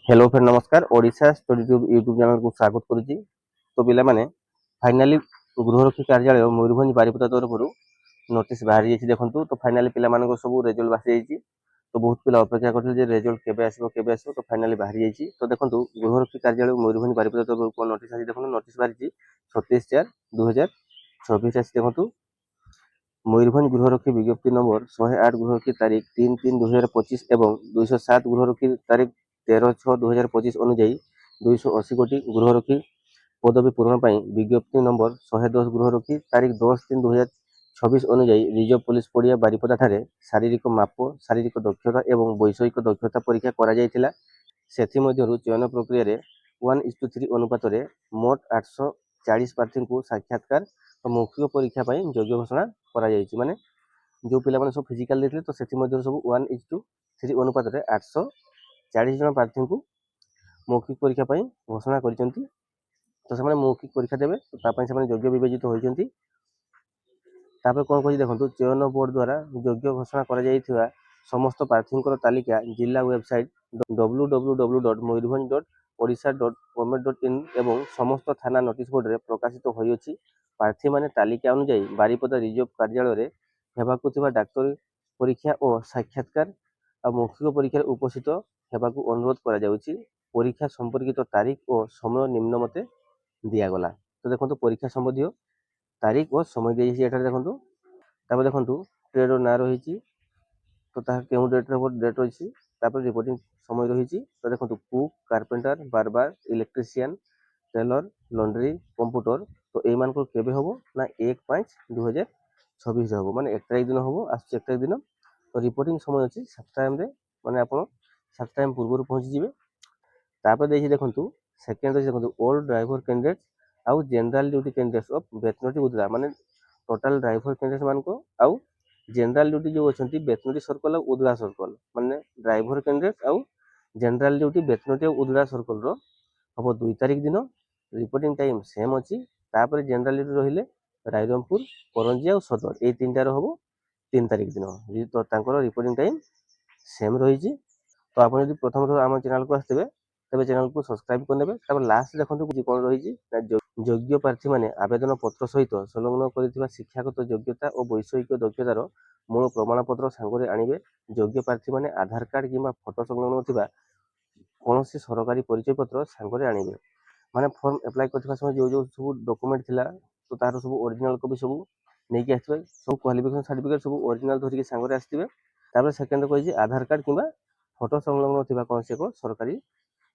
Hello friend नमस्कार Odisha study tube YouTube channel को स्वागत करुच्ची। तो पिला माने फाइनाली गृहरक्षी कार्यालय मयूरभंज बारिपदा तरफ नोटिस बाहरी जाइए देखो। तो फाइनाली पिला मानक सब रिजल्ट बाहरी जाइए। तो बहुत पिला अपेक्षा करते रिजल्ट केबे आसो तो फाइनाली बाहरी जाइए। तो देखो गृहरक्षी कार्यालय मयूरभंज बारिपदा तरफ नोटिस आज देखो नोटिस बाहरी 36/4/2024 आसी देखो। मयूरभंज गृहरक्षी विज्ञप्ति नंबर 108 गृहरक्षी तारीख 3/3/2025 एवं 207 गृहरक्षी तारीख 13/6/2025 अनुଯାयी 280 कोटी गृहरक्षी पदवी पूरण पर विज्ञप्ति नंबर 110 गृहरक्षी तारीख 10/3/2026 अनुଯାयी रिजर्व पुलिस पड़िया बारिपदा ठारे शारीरिक माप शारीरिक दक्षता एवं वैषयिक दक्षता परीक्षा करा जायतिला। सेथिमध्यरु चयन प्रक्रिया 1:3 अनुपात रे मोट 840 प्रार्थी को साक्षात्कार और मौखिक परीक्षा पर योग्य घोषणा करा जायछि। माने जो पिला माने सब फिजिकल देथिले तो सेथिमध्यरु सब 1:3 अनुपात रे 840 जन प्रार्थी को मौखिक परीक्षा पर घोषणा करिसेंती। तो से मौखिक परीक्षा देवे तो तापाई से योग्य विवेचित होइसेंती। तापर कोन कहि देखंतु चयन बोर्ड द्वारा योग्य घोषणा करा जायथिबा समस्त प्रार्थी तालिका जिला वेबसाइट www.moyurbhanj.odisha.government.in एवं समस्त थाना नोटिस बोर्ड रे प्रकाशित होइछि। प्रार्थी माने तालिका अनुसार बारिपदा रिजर्व कार्यालय रे हेबाकु थिबा डाक्टरी परीक्षा और साक्षात्कार और मौखिक परीक्षा उपस्थित हेबाकु अनुरोध करा जाउछि। परीक्षा संपर्कित तारीख और समय निम्न मते दियागला। तो देखो परीक्षा संबंधी तारीख और समय दिए देखो। तापर देखो ट्रेड ना रही तो केउ डेट डेट अच्छी रिपोर्टिंग समय रही। तो देखो कुक कारपेंटर बारबार इलेक्ट्रीशियन टेलर लंड्री कंप्यूटर तो यही केबे हम ना 1/5/2026 हम माने 1 तारिख दिन हम आस 1 तारिख दिन। तो रिपोर्टिंग समय अच्छी 7 टाइम माने आप 7 टाइम पूर्व पहुँची जाए। तापर देखिए देखो सेकेंड देखो ओल्ड ड्राइवर कैंडिडेट्स आउ जनरल ड्यूटी कैंडिडेट्स ऑफ बेतनटी उदला माने टोटल ड्राइवर कैंडिडेट्स मान को आउ जनरल ड्यूटी जो अच्छा बेतनटी सर्कल और उदला सर्कल माने ड्राइवर कैंडिडेट आउ जनरल ड्यूटी बेतनटी और उदला सर्कल रो हम 2 तारिख दिन रिपोर्टिंग टाइम सेम अच्छी। तापर जनरल ड्यूटी रहिले रायरमपुर करंजी और सदर ये 3टार हम 3 तारिख दिन तो तांकर रिपोर्टिंग टाइम सेम रही। तो आप यदि प्रथम थर आम चैनल को आसते तेज चैनल को सब्सक्राइब करने। लास्ट देखते कौन रही योग्य प्रार्थी माने आवेदन पत्र सहित संलग्न कर शिक्षागत योग्यता और वैषयिक दक्षतार मूल प्रमाणपत्र सांगरे आणवे। योग्य प्रार्थी माने आधार कार्ड किंबा फोटो संलग्न थिबा कौन सरकारी परिचय पत्र सांगरे आणवे। माने फॉर्म एप्लाई करथिबा समय जो जो सब डॉक्यूमेंट थिला तो तार सब ओरिजिनल कॉपी सब नहीं आसवे। सब क्वालिफिकेशन सर्टिफिकेट सब ओरिजिनल धरिक सांगरे आसथिबे। तापर सेकेंड कहि आधार कार्ड किंबा फोटो संलग्न थिबा कौन से सरकारी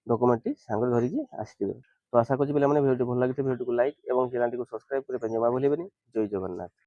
डॉक्यूमेंट सांगरे धरिकी आसथिबे। तो आशा करूँ पे भिडियो भल लगे भिडियो को लाइक और चैनल को सब्सक्राइब करने जमा भूलें। जय जगन्नाथ।